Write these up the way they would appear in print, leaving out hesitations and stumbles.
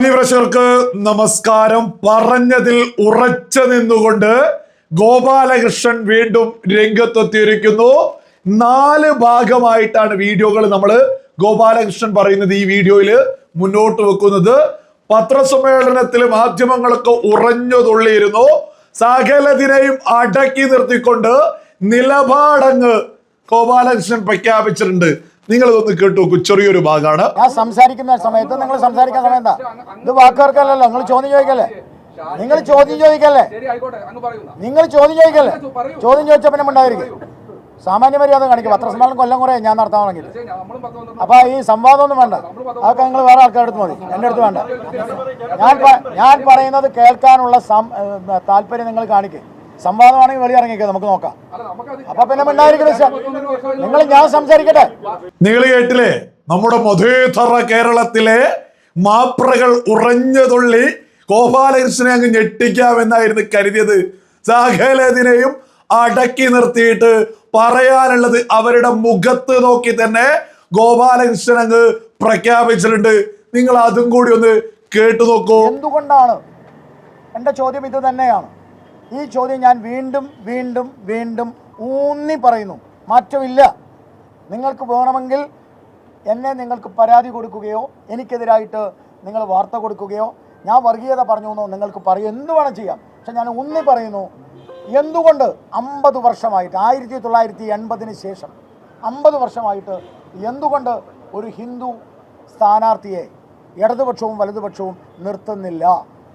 പ്രേക്ഷകർക്ക് നമസ്കാരം. പറഞ്ഞതിൽ ഉറച്ചു നിന്നുകൊണ്ട് ഗോപാലകൃഷ്ണൻ വീണ്ടും രംഗത്തെത്തിയിരിക്കുന്നു. 4 ഭാഗമായിട്ടാണ് വീഡിയോകൾ നമ്മൾ ഗോപാലകൃഷ്ണൻ പറയുന്നത് ഈ വീഡിയോയിൽ മുന്നോട്ട് വെക്കുന്നത്. പത്രസമ്മേളനത്തിൽ മാധ്യമങ്ങളൊക്കെ ഉറഞ്ഞുതുള്ളിയിരുന്നു. സകലതിനെയും അടക്കി നിർത്തിക്കൊണ്ട് നിലപാടങ്ങ് ഗോപാലകൃഷ്ണൻ പ്രഖ്യാപിച്ചിട്ടുണ്ട്. നിങ്ങൾ ഇതൊന്ന് കേട്ടു നോക്കൂ. ചെറിയൊരു ഭാഗമാണ്. ഞാൻ സംസാരിക്കുന്ന സമയത്ത് നിങ്ങൾ സംസാരിക്കുന്ന സമയത്താ ഇത് വാക്കുകൾക്കല്ലല്ലോ. നിങ്ങൾ ചോദ്യം ചോദിക്കല്ലേ ചോദ്യം ചോദിച്ച പിന്നെ ഉണ്ടായിരിക്കും. സാമാന്യ മര്യാദ കാണിക്കും. പത്രസമ്മേളനം കൊല്ലം കുറേ ഞാൻ നടത്താമെങ്കിൽ അപ്പൊ ഈ സംവാദമൊന്നും വേണ്ട. അതൊക്കെ നിങ്ങൾ വേറെ ആൾക്കാരെടുത്ത് മതി, എൻ്റെ അടുത്ത് വേണ്ട. ഞാൻ പറയുന്നത് കേൾക്കാനുള്ള താല്പര്യം നിങ്ങൾ കാണിക്കും. സംവാദമാണെങ്കിൽ വെളി ഇറങ്ങിക്കോ, നമുക്ക് നോക്കാം. അപ്പൊ പിന്നെ നിങ്ങൾ ഞാൻ സംസാരിക്കട്ടെ. നിങ്ങൾ കേട്ടില്ലേ? നമ്മുടെ മധുധര കേരളത്തിലെ മാപ്രകൾ ഉറഞ്ഞുതുള്ളി ഗോപാലകൃഷ്ണനെ അങ്ങ് ഞെട്ടിക്കാമെന്നായിരുന്നു കരുതിയത്. സകലതിനെയും അടക്കി നിർത്തിയിട്ട് പറയാനുള്ളത് അവരുടെ മുഖത്ത് നോക്കി തന്നെ ഗോപാലകൃഷ്ണൻ അങ്ങ് പ്രഖ്യാപിച്ചിട്ടുണ്ട്. നിങ്ങൾ അതും കൂടി ഒന്ന് കേട്ടു നോക്കൂ. എന്തുകൊണ്ടാണ്? എൻ്റെ ചോദ്യം ഇത് തന്നെയാണ്. ഈ ചോദ്യം ഞാൻ വീണ്ടും വീണ്ടും വീണ്ടും ഊന്നി പറയുന്നു. മാറ്റമില്ല. നിങ്ങൾക്ക് വേണമെങ്കിൽ നിങ്ങൾക്ക് പരാതി കൊടുക്കുകയോ എനിക്കെതിരായിട്ട് നിങ്ങൾ വാർത്ത കൊടുക്കുകയോ ഞാൻ വർഗീയത പറഞ്ഞു എന്നോ നിങ്ങൾക്ക് പറയൂ, എന്ത് വേണം ചെയ്യാം. പക്ഷെ ഞാൻ ഊന്നി പറയുന്നു, എന്തുകൊണ്ട് 50 വർഷമായിട്ട് 1980 ശേഷം 50 വർഷമായിട്ട് എന്തുകൊണ്ട് ഒരു ഹിന്ദു സ്ഥാനാർത്ഥിയെ ഇടതുപക്ഷവും വലതുപക്ഷവും നിർത്തുന്നില്ല?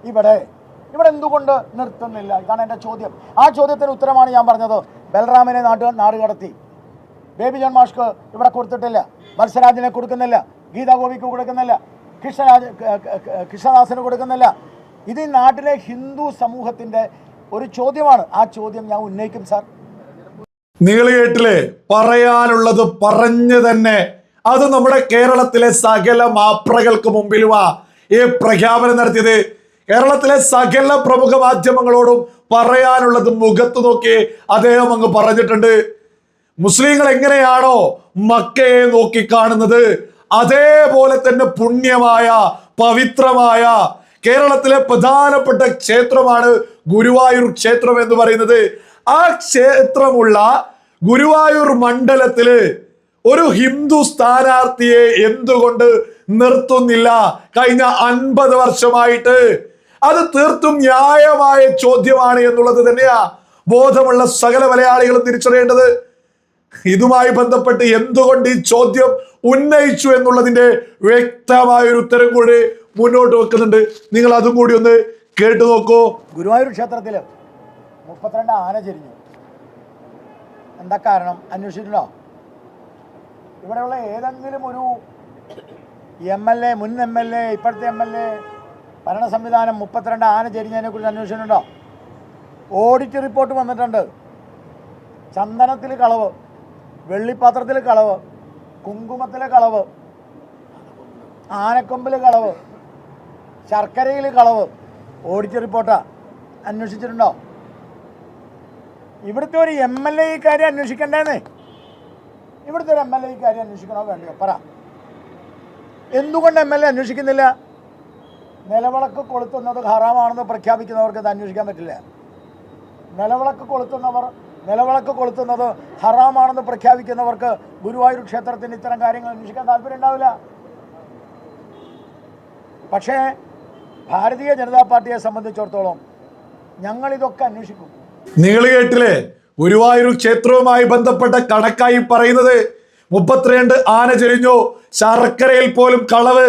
ഇവിടെ എന്തുകൊണ്ട് നിർത്തുന്നില്ല? ഇതാണ് എൻ്റെ ചോദ്യം. ആ ചോദ്യത്തിന് ഉത്തരമാണ് ഞാൻ പറഞ്ഞത്. ബൽറാമിനെ നാട് കടത്തി. ബേബി ജോൺ മാഷ്ക്ക് ഇവിടെ കൊടുത്തിട്ടില്ല. വത്സരാജിനെ കൊടുക്കുന്നില്ല. ഗീതാ ഗോപിക്ക് കൊടുക്കുന്നില്ല. കൃഷ്ണദാസിന് കൊടുക്കുന്നില്ല. ഇത് ഈ നാട്ടിലെ ഹിന്ദു സമൂഹത്തിൻ്റെ ഒരു ചോദ്യമാണ്. ആ ചോദ്യം ഞാൻ ഉന്നയിക്കും സാർ. നിങ്ങൾ കേട്ടില്ലേ? പറയാനുള്ളത് പറഞ്ഞു തന്നെ. അത് നമ്മുടെ കേരളത്തിലെ സകല മാപ്രകൾക്ക് മുമ്പിലുമാ ഈ പ്രഖ്യാപനം നടത്തിയത്. കേരളത്തിലെ സകല പ്രമുഖ മാധ്യമങ്ങളോടും പറയാനുള്ളത് മുഖത്ത് നോക്കി അദ്ദേഹം അങ്ങ് പറഞ്ഞിട്ടുണ്ട്. മുസ്ലിങ്ങൾ എങ്ങനെയാണോ മക്കയെ നോക്കി കാണുന്നത്, അതേപോലെ തന്നെ പുണ്യമായ പവിത്രമായ കേരളത്തിലെ പ്രധാനപ്പെട്ട ക്ഷേത്രമാണ് ഗുരുവായൂർ ക്ഷേത്രം എന്ന് പറയുന്നത്. ആ ക്ഷേത്രമുള്ള ഗുരുവായൂർ മണ്ഡലത്തില് ഒരു ഹിന്ദു സ്ഥാനാർത്ഥിയെ എന്തുകൊണ്ട് നിർത്തുന്നില്ല? കഴിഞ്ഞ 50 വർഷമായിട്ട് അത് തീർത്തും ന്യായമായ ചോദ്യമാണ് എന്നുള്ളത് തന്നെയാ ബോധമുള്ള സകല മലയാളികളും തിരിച്ചറിയേണ്ടത്. ഇതുമായി ബന്ധപ്പെട്ട് എന്തുകൊണ്ട് ഈ ചോദ്യം ഉന്നയിച്ചു എന്നുള്ളതിന്റെ വ്യക്തമായൊരു ഉത്തരം കൂടി മുന്നോട്ട് വെക്കുന്നുണ്ട്. നിങ്ങൾ അതും കൂടി ഒന്ന് കേട്ടു നോക്കൂ. ഗുരുവായൂർ ക്ഷേത്രത്തിൽ 32 ആന ചെരിഞ്ഞു. എന്താ കാരണം? അന്വേഷിച്ചിട്ടുണ്ടോ? ഇവിടെയുള്ള ഏതെങ്കിലും ഒരു MLA, മുൻ MLA, ഇപ്പോഴത്തെ MLA, ഭരണ സംവിധാനം 32 ആന ചെരിഞ്ഞതിനെ കുറിച്ച് അന്വേഷിച്ചിട്ടുണ്ടോ? ഓഡിറ്റ് റിപ്പോർട്ട് വന്നിട്ടുണ്ട്. ചന്ദനത്തിൽ കളവ്, വെള്ളിപ്പാത്രത്തിൽ കളവ്, കുങ്കുമത്തിലെ കളവ്, ആനക്കൊമ്പിൽ കളവ്, ശർക്കരയിൽ കളവ്. ഓഡിറ്റ് റിപ്പോർട്ടാ. അന്വേഷിച്ചിട്ടുണ്ടോ? ഇവിടുത്തെ ഒരു MLA ഈ കാര്യം അന്വേഷിക്കണ്ടേന്നേ. ഇവിടുത്തെ ഒരു MLA ഈ കാര്യം അന്വേഷിക്കണോ വേണ്ടയോ? പറ. എന്തുകൊണ്ട് MLA അന്വേഷിക്കുന്നില്ല? നിലവിളക്ക് കൊളുത്തുന്നത് ഹറാമാണെന്ന് പ്രഖ്യാപിക്കുന്നവർക്ക് ഇത് അന്വേഷിക്കാൻ പറ്റില്ല. നിലവിളക്ക് കൊളുത്തുന്നത് ഹറാമാണെന്ന് പ്രഖ്യാപിക്കുന്നവർക്ക് ഗുരുവായൂർ ക്ഷേത്രത്തിന് ഇത്തരം കാര്യങ്ങൾ അന്വേഷിക്കാൻ താല്പര്യം ഉണ്ടാവില്ല. പക്ഷേ ഭാരതീയ ജനതാ പാർട്ടിയെ സംബന്ധിച്ചിടത്തോളം ഞങ്ങൾ ഇതൊക്കെ അന്വേഷിക്കും. നിങ്ങൾ കേട്ടില്ലേ? ഗുരുവായൂർ ക്ഷേത്രവുമായി ബന്ധപ്പെട്ട കണക്കായി പറയുന്നത് 32 ആന ചെരിഞ്ഞു, ശർക്കരയിൽ പോലും കളവ്.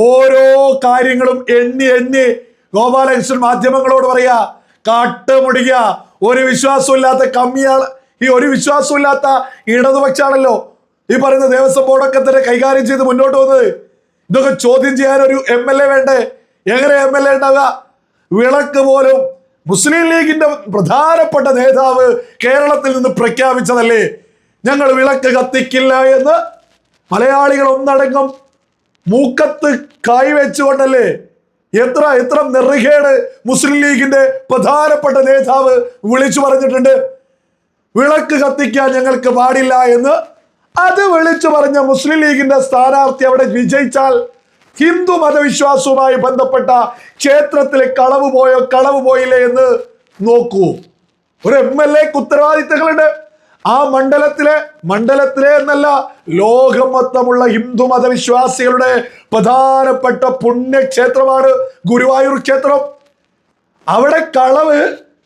ഓരോ കാര്യങ്ങളും എണ്ണി ഗോപാലകൃഷ്ണൻ മാധ്യമങ്ങളോട് പറയാ, കാട്ടുമുടിക. ഒരു വിശ്വാസമില്ലാത്ത കമ്മിയാണ് ഈ ഒരു വിശ്വാസമില്ലാത്ത ഇടതുപക്ഷാണല്ലോ ഈ പറയുന്ന ദേവസ്വം ബോർഡൊക്കെ തന്നെ കൈകാര്യം ചെയ്ത് മുന്നോട്ട് പോകുന്നത്. ഇതൊക്കെ ചോദ്യം ചെയ്യാൻ ഒരു MLA വേണ്ടേ? എങ്ങനെ MLA ഉണ്ടാവുക? വിളക്ക് പോലും മുസ്ലിം ലീഗിന്റെ പ്രധാനപ്പെട്ട നേതാവ് കേരളത്തിൽ നിന്ന് പ്രഖ്യാപിച്ചതല്ലേ, ഞങ്ങൾ വിളക്ക് കത്തിക്കില്ല എന്ന്. മലയാളികൾ ഒന്നടങ്കം മൂക്കത്ത് കൈവച്ചുകൊണ്ടല്ലേ എത്ര നെറുകേട് മുസ്ലിം ലീഗിന്റെ പ്രധാനപ്പെട്ട നേതാവ് വിളിച്ചു പറഞ്ഞിട്ടുണ്ട്. വിളക്ക് കത്തിക്കാൻ ഞങ്ങൾക്ക് പാടില്ല എന്ന്. അത് വിളിച്ചു പറഞ്ഞ മുസ്ലിം ലീഗിന്റെ സ്ഥാനാർത്ഥി അവിടെ വിജയിച്ചാൽ ഹിന്ദു മതവിശ്വാസവുമായി ബന്ധപ്പെട്ട ക്ഷേത്രത്തിലെ കളവ് പോയില്ലേ എന്ന് നോക്കൂ. ഒരു MLA ഉത്തരവാദിത്തങ്ങളുണ്ട്. ആ മണ്ഡലത്തിലെ എന്നല്ല, ലോകം മൊത്തമുള്ള ഹിന്ദു മതവിശ്വാസികളുടെ പ്രധാനപ്പെട്ട പുണ്യക്ഷേത്രമാണ് ഗുരുവായൂർ ക്ഷേത്രം. അവിടെ കളവ്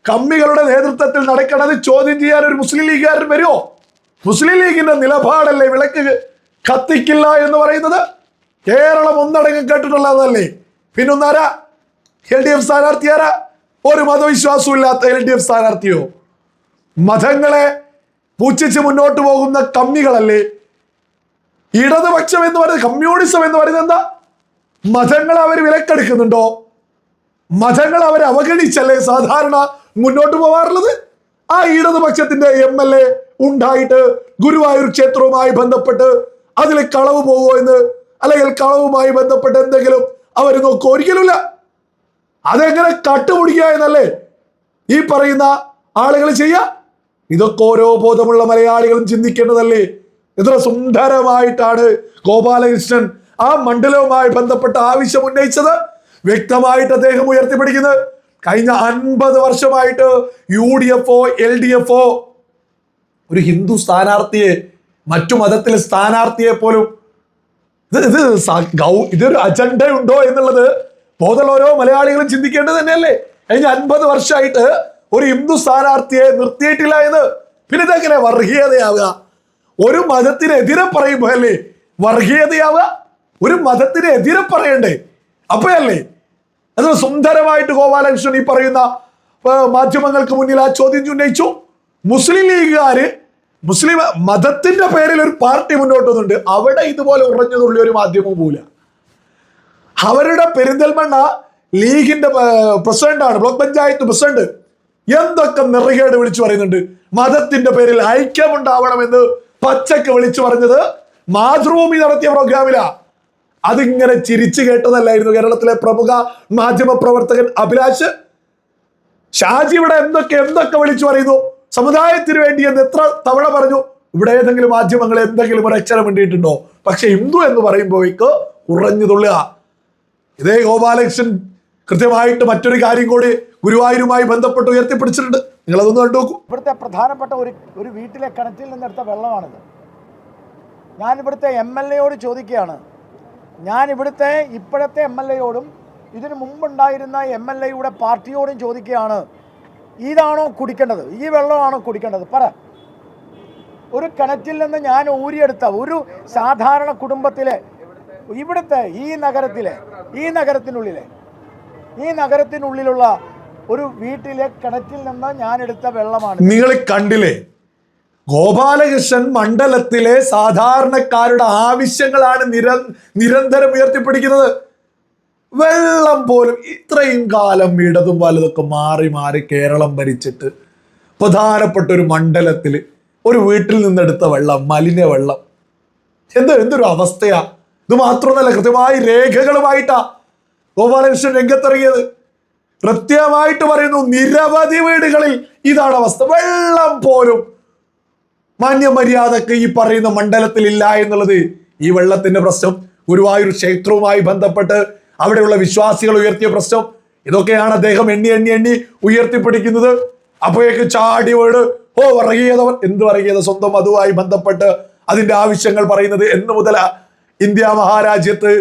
കമ്മികളുടെ നേതൃത്വത്തിൽ നടക്കണത് ചോദ്യം ചെയ്യാൻ ഒരു മുസ്ലിം ലീഗുകാരൻ വരുമോ? മുസ്ലിം ലീഗിന്റെ നിലപാടല്ലേ വിളക്ക് കത്തിക്കില്ല എന്ന് പറയുന്നത്? കേരളം ഒന്നടങ്കം കേട്ടിട്ടുള്ളതല്ലേ? പിന്നൊന്നാരാ? LDF സ്ഥാനാർത്ഥിയാരാ? ഒരു മതവിശ്വാസവും ഇല്ലാത്ത LDF സ്ഥാനാർത്ഥിയോ? മതങ്ങളെ പൂച്ഛിച്ച് മുന്നോട്ട് പോകുന്ന കമ്മികളല്ലേ? ഇടതുപക്ഷം എന്ന് പറയുന്നത്, കമ്മ്യൂണിസം എന്ന് പറയുന്നത് എന്താ? മതങ്ങളെ അവർ വിലക്കെടുക്കുന്നുണ്ടോ? മതങ്ങൾ അവർ അവഗണിച്ചല്ലേ സാധാരണ മുന്നോട്ട് പോകാറുള്ളത്? ആ ഇടതുപക്ഷത്തിന്റെ MLA ഉണ്ടായിട്ട് ഗുരുവായൂർ ക്ഷേത്രവുമായി ബന്ധപ്പെട്ട് അതിൽ കളവ് പോവോ എന്ന്, അല്ലെങ്കിൽ കളവുമായി ബന്ധപ്പെട്ട് എന്തെങ്കിലും അവർ നോക്കുക? ഒരിക്കലുമില്ല. അതെങ്ങനെ കട്ടുപിടിക്കുക എന്നല്ലേ ഈ പറയുന്ന ആളുകൾ ചെയ്യുക? ഇതൊക്കെ ഓരോ ബോധമുള്ള മലയാളികളും ചിന്തിക്കേണ്ടതല്ലേ? എത്ര സുന്ദരമായിട്ടാണ് ഗോപാലകൃഷ്ണൻ ആ മണ്ഡലവുമായി ബന്ധപ്പെട്ട ആവശ്യം ഉന്നയിച്ചത്. വ്യക്തമായിട്ട് അദ്ദേഹം ഉയർത്തിപ്പിടിക്കുന്നത് കഴിഞ്ഞ 50 വർഷമായിട്ട് UDF LDF ഒരു ഹിന്ദു സ്ഥാനാർത്ഥിയെ, മറ്റു മതത്തിലെ സ്ഥാനാർത്ഥിയെ പോലും ഇതൊരു അജണ്ട ഉണ്ടോ എന്നുള്ളത് ബോധമുള്ള ഓരോ മലയാളികളും ചിന്തിക്കേണ്ടത് തന്നെയല്ലേ? കഴിഞ്ഞ 50 വർഷമായിട്ട് ഒരു ഹിന്ദു സ്ഥാനാർത്ഥിയെ നിർത്തിയിട്ടില്ല എന്ന്. പിന്നെ ഇതെങ്ങനെ വർഗീയതയാവുക? ഒരു മതത്തിനെതിരെ പറയുമ്പോ അല്ലേ വർഗീയതയാവുക? ഒരു മതത്തിനെതിരെ പറയണ്ടേ? അപ്പോഴല്ലേ അത് സുന്ദരമായിട്ട് ഗോപാലകൃഷ്ണൻ ഈ പറയുന്ന മാധ്യമങ്ങൾക്ക് മുന്നിൽ ആ ചോദ്യം ഉന്നയിച്ചു. മുസ്ലിം ലീഗുകാര് മുസ്ലിം മതത്തിന്റെ പേരിൽ ഒരു പാർട്ടി മുന്നോട്ട് വന്നിട്ടുണ്ട്. അവിടെ ഇതുപോലെ ഉറഞ്ഞതുള്ള ഒരു മാധ്യമവും പോല. അവരുടെ പെരിന്തൽമണ്ണ ലീഗിന്റെ പ്രസിഡന്റാണ്, ബ്ലോക്ക് പഞ്ചായത്ത് പ്രസിഡന്റ്, എന്തൊക്കെ നിറകേട് വിളിച്ചു പറയുന്നുണ്ട്. മതത്തിന്റെ പേരിൽ ഐക്യമുണ്ടാവണമെന്ന് പച്ചക്ക് വിളിച്ചു പറഞ്ഞത് മാതൃഭൂമി നടത്തിയ പ്രോഗ്രാമിലാ. അതിങ്ങനെ ചിരിച്ചു കേട്ടതല്ലായിരുന്നു കേരളത്തിലെ പ്രമുഖ മാധ്യമ പ്രവർത്തകൻ അഭിലാഷ് ഷാജി. ഇവിടെ എന്തൊക്കെ വിളിച്ചു പറയുന്നു, സമുദായത്തിന് വേണ്ടി എന്ന് എത്ര തവണ പറഞ്ഞു. ഇവിടെ ഏതെങ്കിലും മാധ്യമങ്ങൾ എന്തെങ്കിലും ഒരു അക്ഷരം വേണ്ടിയിട്ടുണ്ടോ? പക്ഷെ ഹിന്ദു എന്ന് പറയുമ്പോഴേക്ക് ഉറഞ്ഞു തുള്ളുക. ഇതേ ഗോപാലകൃഷ്ണൻ കൃത്യമായിട്ട് മറ്റൊരു കാര്യം കൂടി ഗുരുവായൂരുമായി ബന്ധപ്പെട്ട് ഉയർത്തിപ്പിടിച്ചിട്ടുണ്ട്. നിങ്ങൾ അതൊന്ന് കണ്ടു നോക്കൂ. ഇവിടുത്തെ പ്രധാനപ്പെട്ട ഒരു വീട്ടിലെ കിണറ്റിൽ നിന്നെടുത്ത വെള്ളമാണിത്. ഞാൻ ഇവിടുത്തെ MLA ചോദിക്കുകയാണ്, ഞാൻ ഇവിടുത്തെ ഇപ്പോഴത്തെ MLA ഇതിനു മുമ്പുണ്ടായിരുന്ന MLA പാർട്ടിയോടും ചോദിക്കുകയാണ്, ഇതാണോ കുടിക്കേണ്ടത്? ഈ വെള്ളമാണോ കുടിക്കേണ്ടത്? പറ. ഒരു കിണറ്റിൽ നിന്ന് ഞാൻ ഊരിയെടുത്ത ഒരു സാധാരണ കുടുംബത്തിലെ, ഇവിടുത്തെ ഈ നഗരത്തിനുള്ളിലുള്ള ഒരു വീട്ടിലെ കിണറ്റിൽ നിന്ന് ഞാൻ എടുത്ത വെള്ളമാണ്. നിങ്ങൾ കണ്ടില്ലേ? ഗോപാലകൃഷ്ണൻ മണ്ഡലത്തിലെ സാധാരണക്കാരുടെ ആവശ്യങ്ങളാണ് നിരന്തരം ഉയർത്തിപ്പിടിക്കുന്നത്. വെള്ളം പോലും ഇത്രയും കാലം ഇടതും വലതൊക്കെ മാറി കേരളം ഭരിച്ചിട്ട് പ്രധാനപ്പെട്ട ഒരു മണ്ഡലത്തിൽ ഒരു വീട്ടിൽ നിന്നെടുത്ത വെള്ളം, മലിന വെള്ളം, എന്തൊരു അവസ്ഥയാ! ഇത് മാത്രമല്ല, കൃത്യമായി രേഖകളുമായിട്ടാ ഗോപാലകൃഷ്ണൻ രംഗത്തിറങ്ങിയത്. കൃത്യമായിട്ട് പറയുന്നു, നിരവധി വീടുകളിൽ ഇതാണ് അവസ്ഥ. വെള്ളം പോലും മാന്യമര്യാദക്ക് ഈ പറയുന്ന മണ്ഡലത്തിൽ ഇല്ല എന്നുള്ളത്. ഈ വെള്ളത്തിന്റെ പ്രശ്നം, ഗുരുവായൂർ ക്ഷേത്രവുമായി ബന്ധപ്പെട്ട് അവിടെയുള്ള വിശ്വാസികൾ ഉയർത്തിയ പ്രശ്നം, ഇതൊക്കെയാണ് അദ്ദേഹം എണ്ണി ഉയർത്തിപ്പിടിക്കുന്നത്. അപ്പോഴേക്ക് ചാടി വീട് വർഗീയതവൻ. എന്ത് വർഗീയത? സ്വന്തം അതുമായി ബന്ധപ്പെട്ട് അതിന്റെ ആവശ്യങ്ങൾ പറയുന്നത് എന്ന് മുതലാ ഇന്ത്യ മഹാരാജ്യത്ത്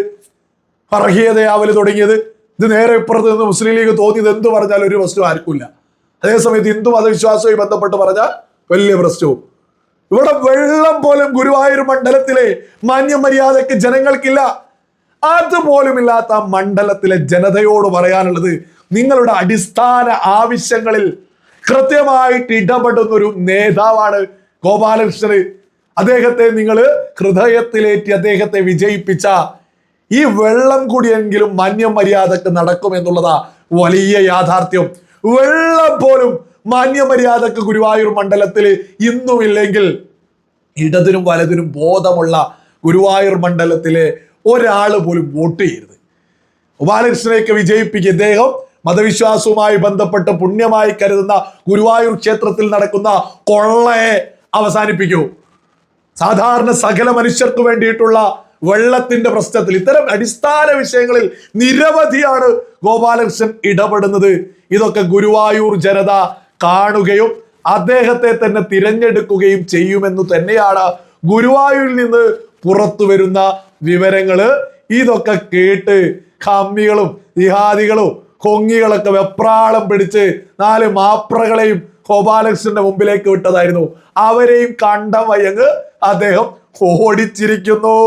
വർഗീയതയാവല് തുടങ്ങിയത്? ഇത് നേരെ ഇപ്പുറത്ത് നിന്ന് മുസ്ലിം ലീഗ് തോന്നിയത് എന്ത് പറഞ്ഞാൽ ഒരു പ്രശ്നം ആർക്കില്ല. അതേസമയത്ത് ഹിന്ദു മതവിശ്വാസവുമായി ബന്ധപ്പെട്ട് പറഞ്ഞാൽ വലിയ പ്രശ്നവും. ഇവിടെ വെള്ളം പോലും ഗുരുവായൂർ മണ്ഡലത്തിലെ മാന്യമര്യാദക്ക് ജനങ്ങൾക്കില്ല. അതുപോലുമില്ലാത്ത മണ്ഡലത്തിലെ ജനതയോട് പറയാനുള്ളത്, നിങ്ങളുടെ അടിസ്ഥാന ആവശ്യങ്ങളിൽ കൃത്യമായിട്ട് ഇടപെടുന്ന ഒരു നേതാവാണ് ഗോപാലകൃഷ്ണൻ. അദ്ദേഹത്തെ നിങ്ങൾ ഹൃദയത്തിലേറ്റി അദ്ദേഹത്തെ വിജയിപ്പിച്ച ഈ വെള്ളം കൂടിയെങ്കിലും മാന്യമര്യാദക്ക് നടക്കുമെന്നുള്ളതാ വലിയ യാഥാർത്ഥ്യം. വെള്ളം പോലും മാന്യമര്യാദക്ക് ഗുരുവായൂർ മണ്ഡലത്തിൽ ഇന്നുമില്ലെങ്കിൽ ഇടതിനും വലതിനും ബോധമുള്ള ഗുരുവായൂർ മണ്ഡലത്തിലെ ഒരാൾ പോലും വോട്ട് ചെയ്യരുത്. ഗോപാലകൃഷ്ണനെയൊക്കെ വിജയിപ്പിക്കുക. ഇദ്ദേഹം മതവിശ്വാസവുമായി ബന്ധപ്പെട്ട് പുണ്യമായി കരുതുന്ന ഗുരുവായൂർ ക്ഷേത്രത്തിൽ നടക്കുന്ന കൊള്ളയെ അവസാനിപ്പിക്കൂ. സാധാരണ സകല മനുഷ്യർക്ക് വേണ്ടിയിട്ടുള്ള വെള്ളത്തിന്റെ പ്രശ്നത്തിൽ, ഇത്തരം അടിസ്ഥാന വിഷയങ്ങളിൽ നിരവധിയാണ് ഗോപാലകൃഷ്ണൻ ഇടപെടുന്നത്. ഇതൊക്കെ ഗുരുവായൂർ ജനത കാണുകയും അദ്ദേഹത്തെ തന്നെ തിരഞ്ഞെടുക്കുകയും ചെയ്യുമെന്ന് തന്നെയാണ് ഗുരുവായൂരിൽ നിന്ന് പുറത്തു വരുന്ന വിവരങ്ങള്. ഇതൊക്കെ കേട്ട് കമ്മികളും ജിഹാദികളും കൊങ്ങികളൊക്കെ വെപ്രാളം പിടിച്ച് 4 മാപ്രകളെയും ഗോപാലകൃഷ്ണന്റെ മുമ്പിലേക്ക് വിട്ടതായിരുന്നു. അവരെയും കണ്ട വയങ്ങ് അദ്ദേഹം ഓടിച്ചിരിക്കുന്നു.